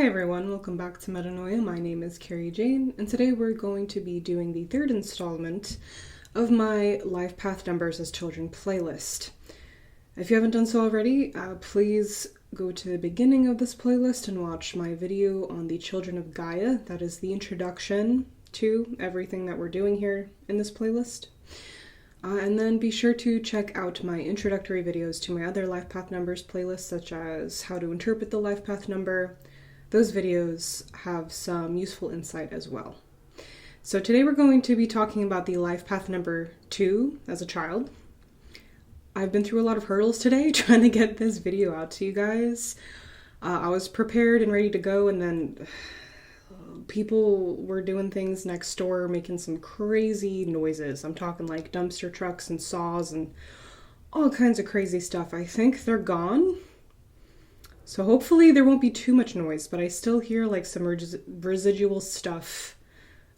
Hi everyone, welcome back to Metanoia. My name is Carrie Jane, and today we're going to be doing the third installment of my Life Path Numbers as Children playlist. If you haven't done so already, please go to the beginning of this playlist and watch my video on the Children of Gaia. That is the introduction to everything that we're doing here in this playlist. And then be sure to check out my introductory videos to my other Life Path Numbers playlists, such as How to Interpret the Life Path Number. Those videos have some useful insight as well. So today we're going to be talking about the Life Path number 2 as a child. I've been through a lot of hurdles today trying to get this video out to you guys. I was prepared and ready to go, and then people were doing things next door, making some crazy noises. I'm talking like dumpster trucks and saws and all kinds of crazy stuff. I think they're gone. So hopefully there won't be too much noise, but I still hear like some residual stuff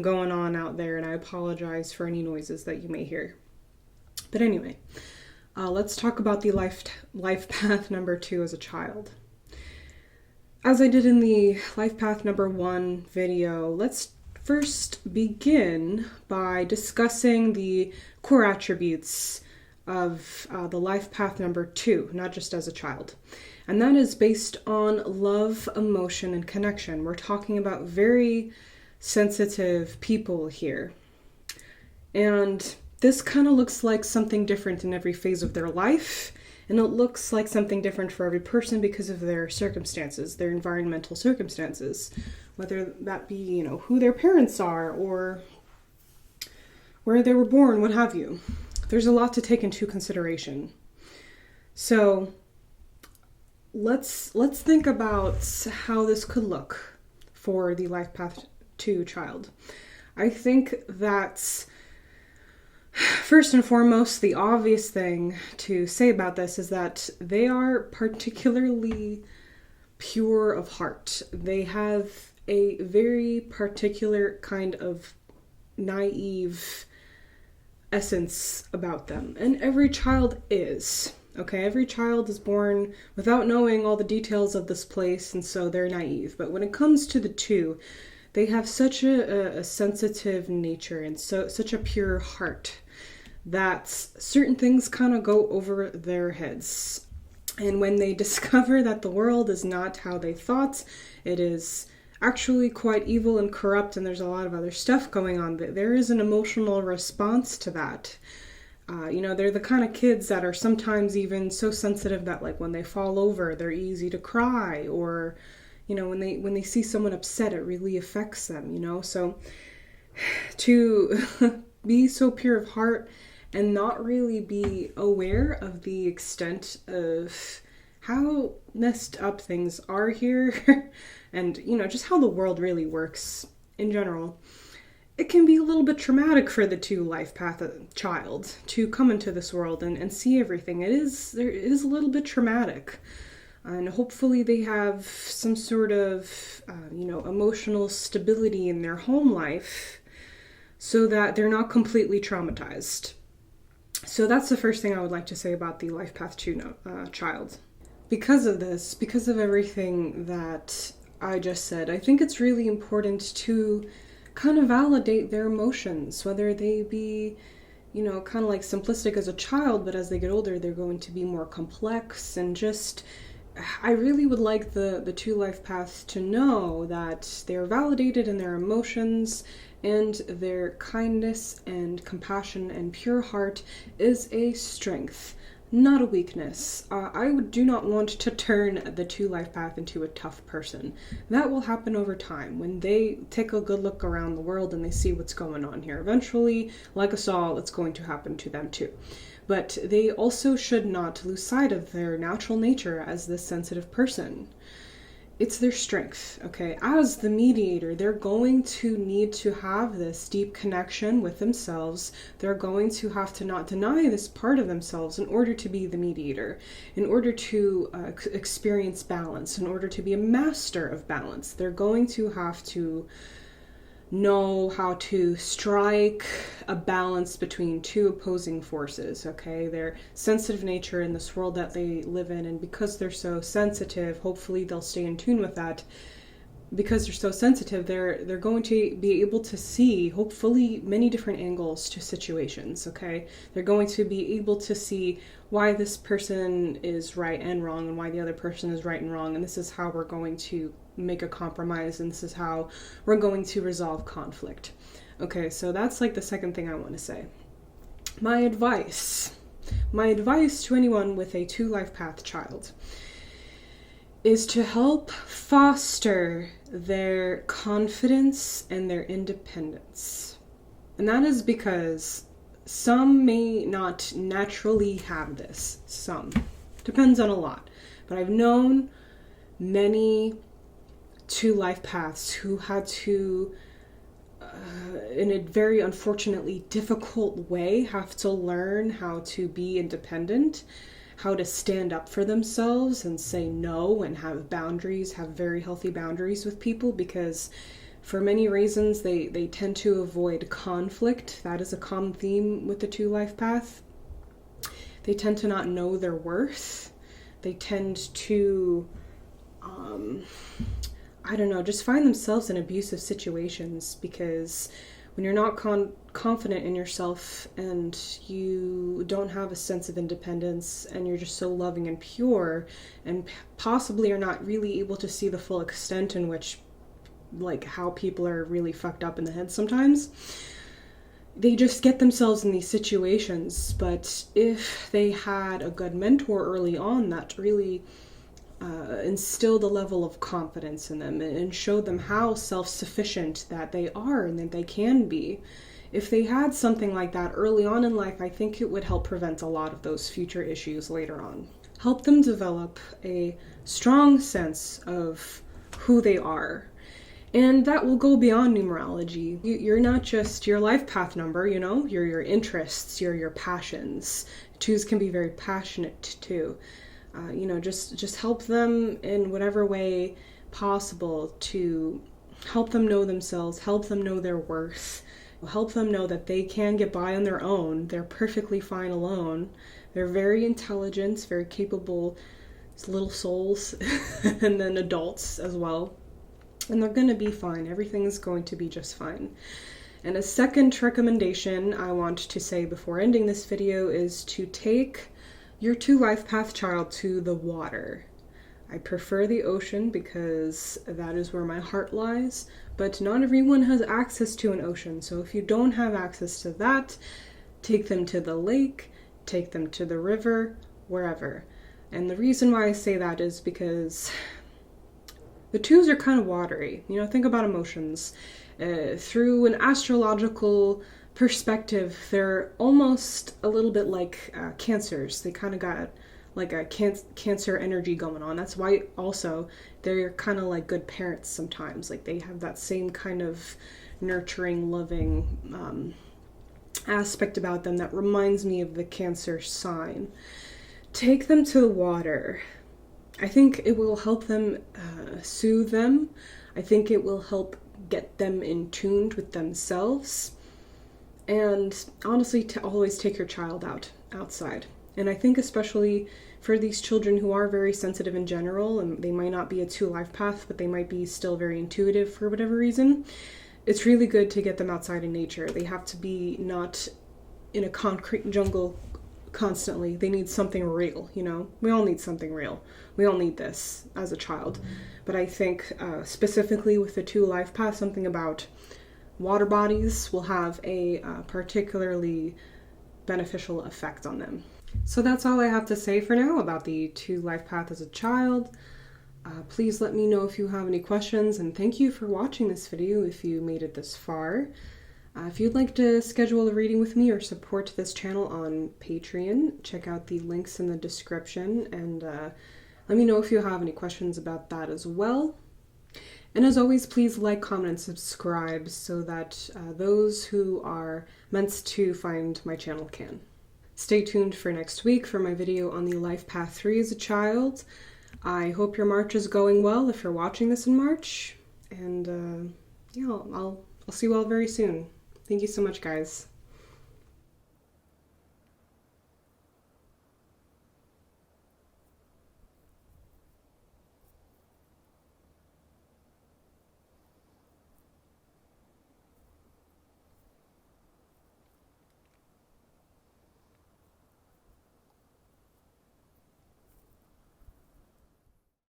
going on out there, and I apologize for any noises that you may hear. But anyway, let's talk about the life path number 2 as a child. As I did in the Life Path number 1 video, let's first begin by discussing the core attributes of the Life Path number 2, not just as a child. And that is based on love, emotion, and connection. We're talking about very sensitive people here. And this kind of looks like something different in every phase of their life. And it looks like something different for every person because of their circumstances, their environmental circumstances. Whether that be, who their parents are or where they were born, what have you. There's a lot to take into consideration. So let's think about how this could look for the Life Path 2 child. I think that first and foremost, the obvious thing to say about this is that they are particularly pure of heart. They have a very particular kind of naive essence about them. And every child is. Okay, every child is born without knowing all the details of this place, and so they're naive. But when it comes to the 2, they have such a sensitive nature and such a pure heart that certain things kind of go over their heads. And when they discover that the world is not how they thought, it is actually quite evil and corrupt, and there's a lot of other stuff going on, there is an emotional response to that. They're the kind of kids that are sometimes even so sensitive that like when they fall over, they're easy to cry, or when they see someone upset, it really affects them, So to be so pure of heart and not really be aware of the extent of how messed up things are here and, just how the world really works in general, it can be a little bit traumatic for the 2 Life Path child to come into this world and see everything. It is a little bit traumatic. And hopefully they have some sort of, emotional stability in their home life so that they're not completely traumatized. So that's the first thing I would like to say about the Life Path 2 child. Because of this, because of everything that I just said, I think it's really important to kind of validate their emotions, whether they be, kind of like simplistic as a child, but as they get older, they're going to be more complex. And just, I really would like the 2 life paths to know that they're validated in their emotions, and their kindness and compassion and pure heart is a strength, not a weakness. I do not want to turn the 2 life path into a tough person. That will happen over time when they take a good look around the world and they see what's going on here. Eventually, like us all, it's going to happen to them too. But they also should not lose sight of their natural nature as this sensitive person. It's their strength, okay? As the mediator, they're going to need to have this deep connection with themselves. They're going to have to not deny this part of themselves in order to be the mediator, in order to experience balance, in order to be a master of balance. They're going to have to know how to strike a balance between 2 opposing forces, okay? Their sensitive nature in this world that they live in, and because they're so sensitive, hopefully they'll stay in tune with that, because they're so sensitive, they're going to be able to see, hopefully, many different angles to situations, okay? They're going to be able to see why this person is right and wrong and why the other person is right and wrong, and this is how we're going to make a compromise, and this is how we're going to resolve conflict. Okay, so that's like the second thing I want to say. My advice to anyone with a 2 life path child is to help foster their confidence and their independence. And that is because some may not naturally have this. Some. Depends on a lot. But I've known many 2 life paths who had to, in a very unfortunately difficult way, have to learn how to be independent, how to stand up for themselves and say no and have boundaries, have very healthy boundaries with people, because for many reasons they tend to avoid conflict. That is a common theme with the 2 life path. They tend to not know their worth. They tend to, just find themselves in abusive situations, because when you're not confident in yourself and you don't have a sense of independence and you're just so loving and pure, and possibly are not really able to see the full extent in which, like, how people are really fucked up in the head sometimes, they just get themselves in these situations. But if they had a good mentor early on that really instilled a level of confidence in them and showed them how self-sufficient that they are and that they can be, if they had something like that early on in life, I think it would help prevent a lot of those future issues later on. Help them develop a strong sense of who they are. And that will go beyond numerology. You're not just your life path number, you're your interests, your passions. 2s can be very passionate too. Just help them in whatever way possible to help them know themselves, help them know their worth, help them know that they can get by on their own. They're perfectly fine alone. They're very intelligent, very capable little souls, and then adults as well. And they're going to be fine. Everything is going to be just fine. And a second recommendation I want to say before ending this video is to take your 2 life path child to the water. I prefer the ocean because that is where my heart lies, but not everyone has access to an ocean. So if you don't have access to that, take them to the lake, take them to the river, wherever. And the reason why I say that is because the 2s are kind of watery. Think about emotions. Through an astrological perspective, they're almost a little bit like cancers. They kind of got like a cancer energy going on. That's why also they're kind of like good parents sometimes. Like they have that same kind of nurturing, loving aspect about them that reminds me of the Cancer sign. Take them to the water. I think it will help them soothe them. I think it will help get them in tune with themselves. And honestly, to always take your child outside. And I think especially for these children who are very sensitive in general, and they might not be a 2 life path, but they might be still very intuitive for whatever reason, it's really good to get them outside in nature. They have to be not in a concrete jungle constantly. They need something real, We all need something real. We all need this as a child. But I think specifically with the 2 life paths, something about water bodies will have a particularly beneficial effect on them. So that's all I have to say for now about the 2 life path as a child. Please let me know if you have any questions, and thank you for watching this video if you made it this far. If you'd like to schedule a reading with me or support this channel on Patreon, check out the links in the description, and let me know if you have any questions about that as well. And as always, please like, comment, and subscribe so that those who are meant to find my channel can. Stay tuned for next week for my video on the Life Path 3 as a child. I hope your March is going well if you're watching this in March. And yeah, I'll see you all very soon. Thank you so much, guys.